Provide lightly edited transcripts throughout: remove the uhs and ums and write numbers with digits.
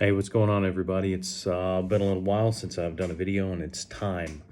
Hey, what's going on, everybody? It's been a little while since I've done a video, and it's time.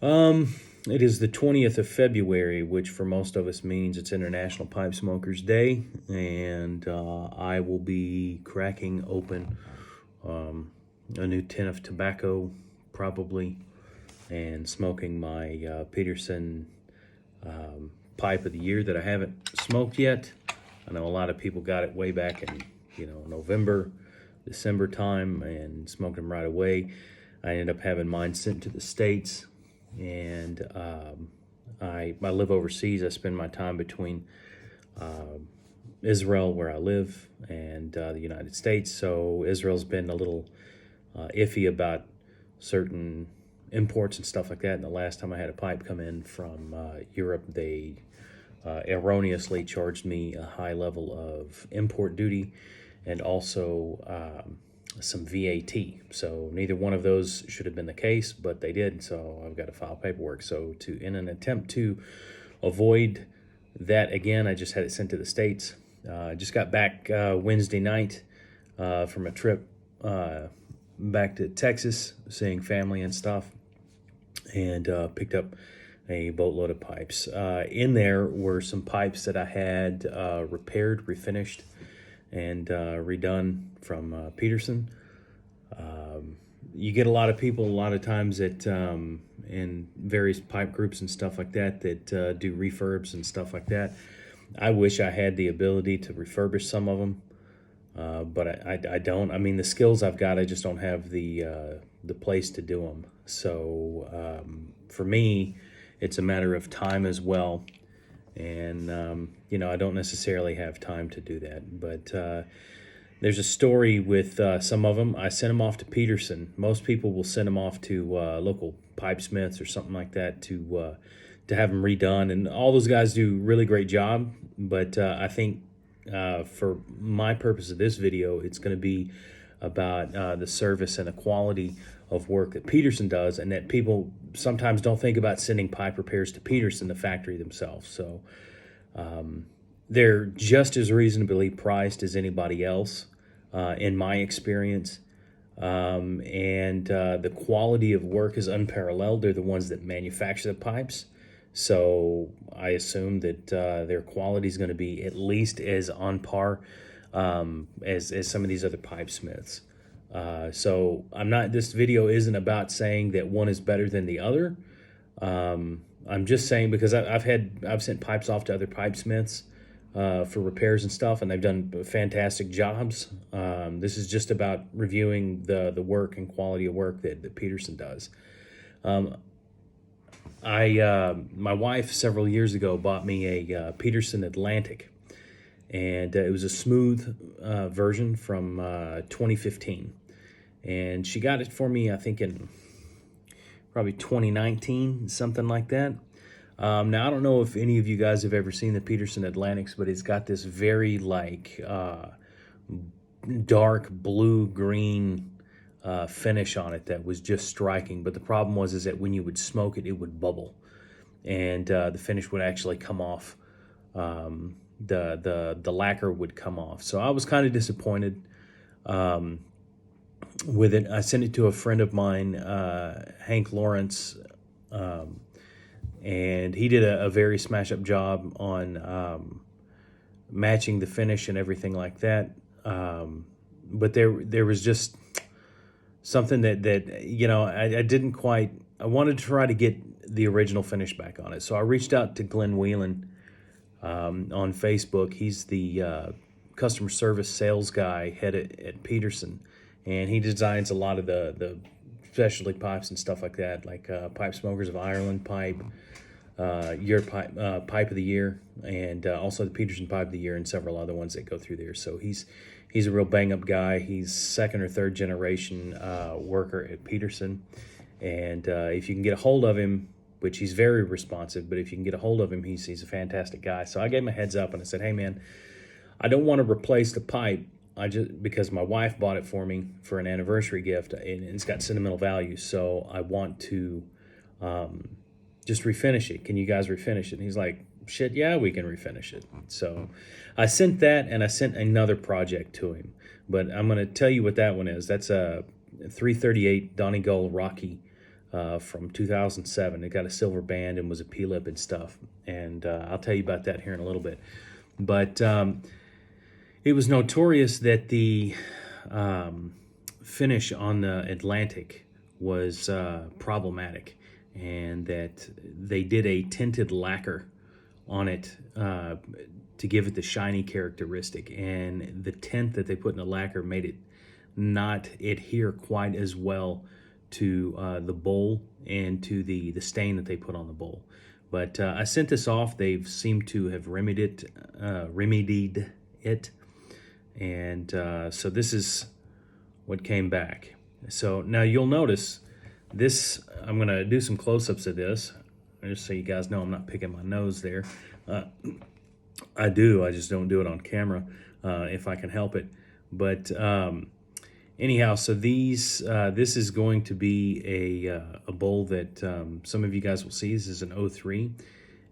It is the 20th of February, which for most of us means it's International Pipe Smokers Day, and I will be cracking open a new tin of tobacco, probably, and smoking my Peterson pipe of the year that I haven't smoked yet. I know a lot of people got it way back in, November, December time, and smoked them right away. I ended up having mine sent to the States, and I live overseas. I spend my time between Israel, where I live, and the United States. So Israel's been a little iffy about certain imports and stuff like that. And the last time I had a pipe come in from Europe, they erroneously charged me a high level of import duty and also some VAT. So neither one of those should have been the case, but they did. So I've got to file paperwork. So in an attempt to avoid that again, I just had it sent to the States. I just got back Wednesday night from a trip back to Texas, seeing family and stuff, and picked up a boatload of pipes. In there were some pipes that I had repaired, refinished, and redone from Peterson. You get a lot of people a lot of times that in various pipe groups and stuff like that do refurbs and stuff like that. I wish I had the ability to refurbish some of them, but I don't. I mean, the skills I've got, I just don't have the place to do them. So for me, it's a matter of time as well. And, I don't necessarily have time to do that. But there's a story with some of them. I sent them off to Peterson. Most people will send them off to local pipe smiths or something like that to have them redone. And all those guys do a really great job. But I think for my purpose of this video, it's going to be about the service and the quality of work that Peterson does, and that people sometimes don't think about sending pipe repairs to Peterson, the factory themselves. So they're just as reasonably priced as anybody else, in my experience. And the quality of work is unparalleled. They're the ones that manufacture the pipes. So I assume that their quality is going to be at least as on par as some of these other pipe smiths. So this video isn't about saying that one is better than the other. I'm just saying because I've sent pipes off to other pipe smiths for repairs and stuff, and they've done fantastic jobs. This is just about reviewing the work and quality of work that Peterson does. My wife several years ago bought me a Peterson Atlantic, and it was a smooth version from 2015. And she got it for me, I think, in probably 2019, something like that. Now, I don't know if any of you guys have ever seen the Peterson Atlantics, but it's got this very, dark blue-green finish on it that was just striking. But the problem is that when you would smoke it, it would bubble. And the finish would actually come off. The lacquer would come off. So I was kind of disappointed with it. I sent it to a friend of mine, Hank Lawrence, and he did a very smash-up job on matching the finish and everything like that. But there was just something that I didn't quite. I wanted to try to get the original finish back on it, so I reached out to Glenn Whelan on Facebook. He's the customer service sales guy head at Peterson, and he designs a lot of the specialty pipes and stuff like that, like Pipe Smokers of Ireland pipe, your pipe of the year, and also the Peterson pipe of the year, and several other ones that go through there. So he's a real bang up guy. He's second or third generation worker at Peterson, and if you can get a hold of him, which he's very responsive, but if you can get a hold of him, he's a fantastic guy. So I gave him a heads up and I said, hey man, I don't want to replace the pipe. Because my wife bought it for me for an anniversary gift, and it's got sentimental value, so I want to just refinish it. Can you guys refinish it? And he's like, shit, yeah, we can refinish it. So I sent that, and I sent another project to him. But I'm going to tell you what that one is. That's a 338 Donegal Rocky from 2007. It got a silver band and was a P-lip and stuff. And I'll tell you about that here in a little bit. But it was notorious that the finish on the Atlantic was problematic, and that they did a tinted lacquer on it to give it the shiny characteristic. And the tint that they put in the lacquer made it not adhere quite as well to the bowl and to the stain that they put on the bowl. But I sent this off. They've seemed to have remedied it. And so this is what came back. So now you'll notice this, I'm going to do some close-ups of this, just so you guys know I'm not picking my nose there. I do, I just don't do it on camera if I can help it. But anyhow, so this is going to be a bowl that some of you guys will see. This is an 03.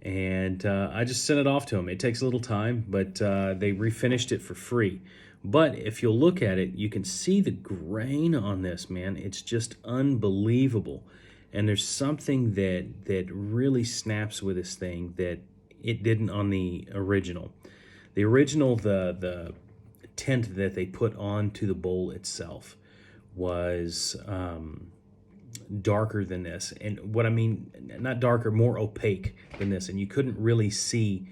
And I just sent it off to them. It takes a little time, but they refinished it for free. But if you'll look at it, you can see the grain on this, man. It's just unbelievable. And there's something that really snaps with this thing that it didn't on the original. The original, the tint that they put onto the bowl itself was darker than this. And what I mean, not darker, more opaque than this. And you couldn't really see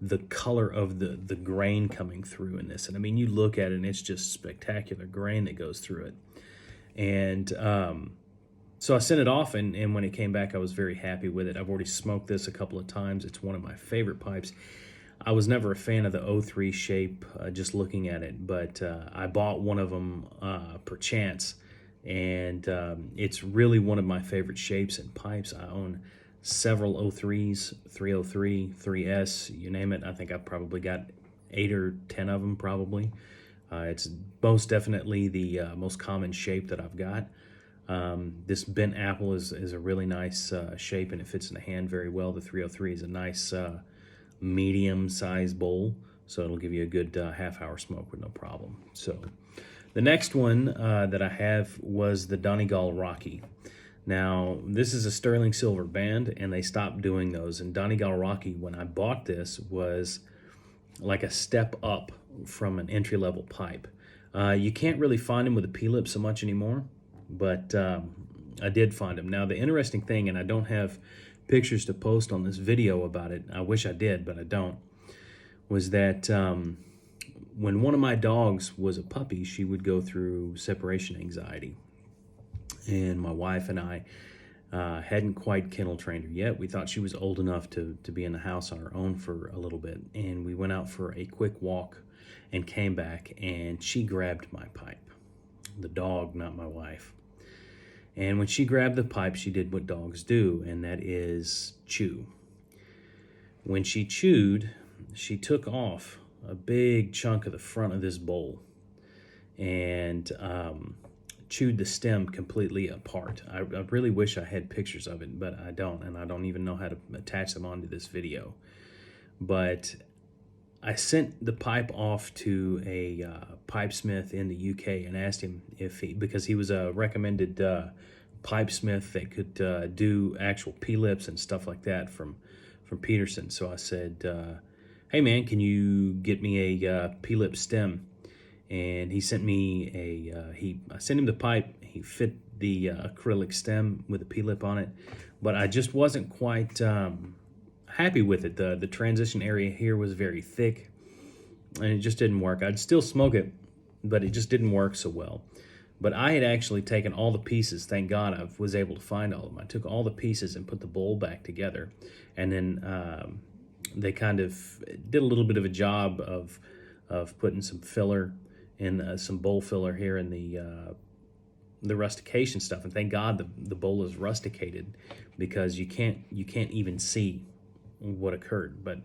the color of the grain coming through in this. And I mean, you look at it and it's just spectacular grain that goes through it. And so I sent it off, and when it came back, I was very happy with it. I've already smoked this a couple of times. It's one of my favorite pipes. I was never a fan of the 03 shape, just looking at it, but I bought one of them per chance, and it's really one of my favorite shapes and pipes. I own several 03s, 303, 3S, you name it. I think I've probably got 8 or 10 of them probably. It's most definitely the most common shape that I've got. This bent apple is a really nice shape, and it fits in the hand very well. The 303 is a nice medium-sized bowl, so it'll give you a good half-hour smoke with no problem. So the next one that I have was the Donegal Rocky. Now, this is a sterling silver band, and they stopped doing those. And Donegal Rocky, when I bought this, was like a step up from an entry-level pipe. You can't really find them with a P-lip so much anymore, but I did find them. Now, the interesting thing, and I don't have pictures to post on this video about it, I wish I did, but I don't, was that when one of my dogs was a puppy, she would go through separation anxiety. And my wife and I hadn't quite kennel trained her yet. We thought she was old enough to be in the house on her own for a little bit. And we went out for a quick walk and came back, and she grabbed my pipe. The dog, not my wife. And when she grabbed the pipe, she did what dogs do, and that is chew. When she chewed, she took off a big chunk of the front of this bowl and chewed the stem completely apart. I really wish I had pictures of it, but I don't, and I don't even know how to attach them onto this video. But I sent the pipe off to a pipe smith in the UK and asked him if because he was a recommended pipe smith that could do actual P-lips and stuff like that from Peterson. So I said, hey man, can you get me a P-lip stem? And he sent me I sent him the pipe. He fit the acrylic stem with a P-lip on it, but I just wasn't quite happy with it. The transition area here was very thick, and it just didn't work. I'd still smoke it, but it just didn't work so well. But I had actually taken all the pieces. Thank God I was able to find all of them. I took all the pieces and put the bowl back together, and then they kind of did a little bit of a job of putting some filler and some bowl filler here in the rustication stuff. And thank God the bowl is rusticated, because you can't even see what occurred. But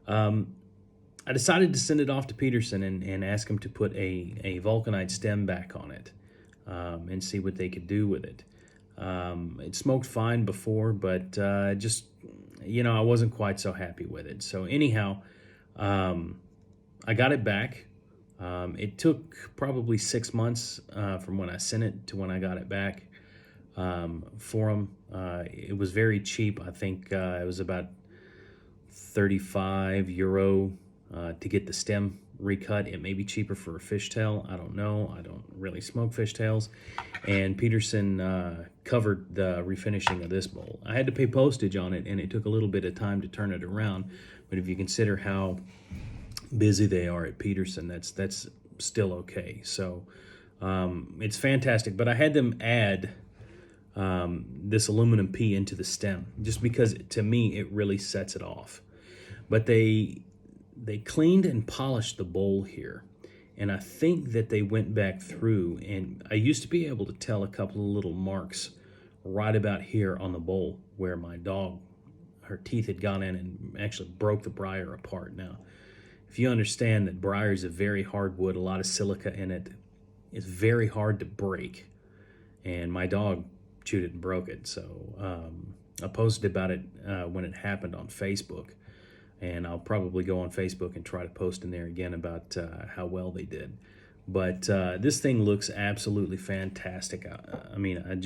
I decided to send it off to Peterson and ask him to put a vulcanite stem back on it and see what they could do with it. It smoked fine before, but just I wasn't quite so happy with it. So anyhow, I got it back. It took probably 6 months from when I sent it to when I got it back for them. It was very cheap. I think it was about €35 to get the stem recut. It may be cheaper for a fishtail. I don't know. I don't really smoke fishtails. And Peterson covered the refinishing of this bowl. I had to pay postage on it, and it took a little bit of time to turn it around. But if you consider how busy they are at Peterson, that's still okay. So it's fantastic. But I had them add this aluminum P into the stem, just because to me it really sets it off. But they cleaned and polished the bowl here, and I think that they went back through, and I used to be able to tell a couple of little marks right about here on the bowl where my dog, her teeth had gone in and actually broke the briar apart. Now, if you understand that briar is a very hard wood, a lot of silica in it, it's very hard to break, and my dog chewed it and broke it. So I posted about it when it happened on Facebook, and I'll probably go on Facebook and try to post in there again about how well they did. But this thing looks absolutely fantastic. I'm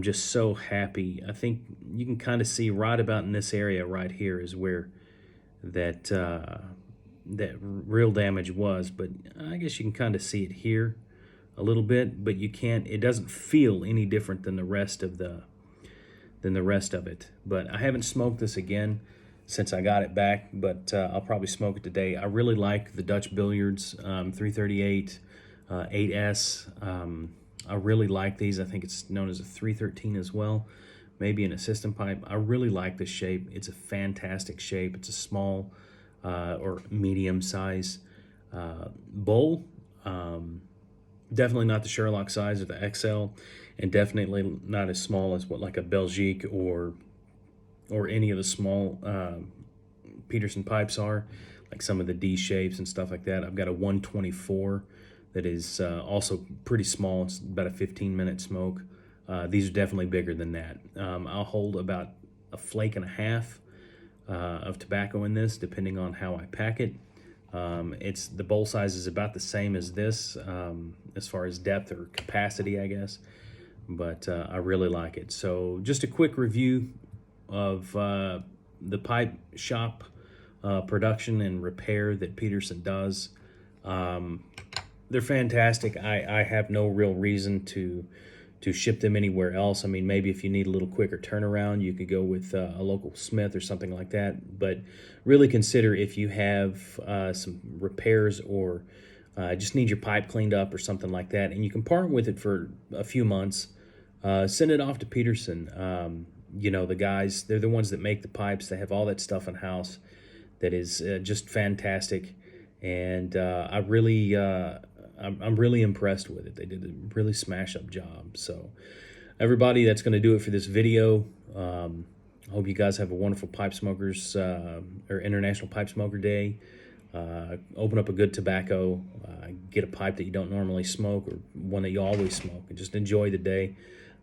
just so happy. I think you can kind of see right about in this area right here is where that real damage was, but I guess you can kind of see it here a little bit, but you can't. It doesn't feel any different than the rest of it. But I haven't smoked this again since I got it back, but I'll probably smoke it today. I really like the Dutch Billiards 338 8S. I really like these. I think it's known as a 313 as well, maybe an assistant pipe. I really like this shape. It's a fantastic shape. It's a small or medium size bowl. Definitely not the Sherlock size or the XL, and definitely not as small as what like a Belgique or any of the small Peterson pipes are, like some of the D shapes and stuff like that. I've got a 124 that is also pretty small. It's about a 15-minute smoke. These are definitely bigger than that. I'll hold about a flake and a half of tobacco in this, depending on how I pack it. It's the bowl size is about the same as this, as far as depth or capacity, I guess. But I really like it. So just a quick review of the pipe shop production and repair that Peterson does. They're fantastic. I have no real reason to ship them anywhere else. I mean, maybe if you need a little quicker turnaround, you could go with a local Smith or something like that. But really consider if you have some repairs or just need your pipe cleaned up or something like that, and you can part with it for a few months, send it off to Peterson. The guys, they're the ones that make the pipes. They have all that stuff in-house that is just fantastic. And I'm really impressed with it. They did a really smash-up job. So everybody, that's going to do it for this video. I hope you guys have a wonderful Pipe Smokers or International Pipe Smoker Day. Open up a good tobacco. Get a pipe that you don't normally smoke or one that you always smoke. And just enjoy the day.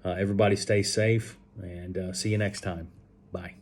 Everybody stay safe, and see you next time. Bye.